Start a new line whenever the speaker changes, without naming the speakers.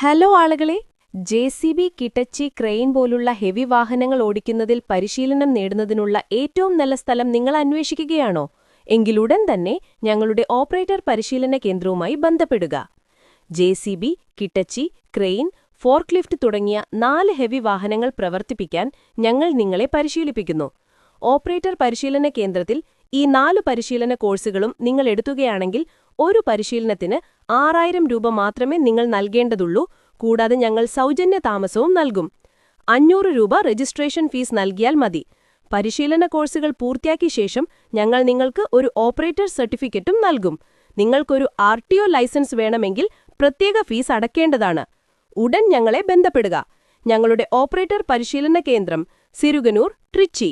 Hello ആളുകളെ, ജെ.സി.ബി, കിറ്റച്ചി, crane പോലുള്ള heavy വാഹനങ്ങൾ ഓടിക്കുന്നതിൽ പരിശീലനം നേടുന്നതിനുള്ള ഏറ്റവും നല്ല സ്ഥലം നിങ്ങൾ അന്വേഷിക്കുകയാണോ? എങ്കിലുടൻ തന്നെ ഞങ്ങളുടെ ഓപ്പറേറ്റർ പരിശീലന കേന്ദ്രവുമായി ബന്ധപ്പെടുക. ജെ.സി.ബി, കിറ്റച്ചി, ക്രെയിൻ, ഫോർക്ലിഫ്റ്റ് തുടങ്ങിയ 4 ഹെവി വാഹനങ്ങൾ പ്രവർത്തിപ്പിക്കാൻ ഞങ്ങൾ നിങ്ങളെ പരിശീലിപ്പിക്കുന്നു. ഓപ്പറേറ്റർ പരിശീലന കേന്ദ്രത്തിൽ ഈ 4 പരിശീലന കോഴ്സുകളും നിങ്ങൾ എടുത്തുകയാണെങ്കിൽ ഒരു പരിശീലനത്തിന് 6000 രൂപ മാത്രമേ നിങ്ങൾ നൽകേണ്ടതുള്ളൂ. കൂടാതെ ഞങ്ങൾ സൗജന്യ താമസവും നൽകും. 500 രൂപ രജിസ്ട്രേഷൻ ഫീസ് നൽകിയാൽ മതി. പരിശീലന കോഴ്സുകൾ പൂർത്തിയാക്കിയ ശേഷം ഞങ്ങൾ നിങ്ങൾക്ക് ഒരു ഓപ്പറേറ്റർ സർട്ടിഫിക്കറ്റും നൽകും. നിങ്ങൾക്കൊരു RTO ലൈസൻസ് വേണമെങ്കിൽ പ്രത്യേക ഫീസ് അടയ്ക്കേണ്ടതാണ്. ഉടൻ ഞങ്ങളെ ബന്ധപ്പെടുക. ഞങ്ങളുടെ ഓപ്പറേറ്റർ പരിശീലന കേന്ദ്രം സിരുഗനൂർ, ട്രിച്ചി.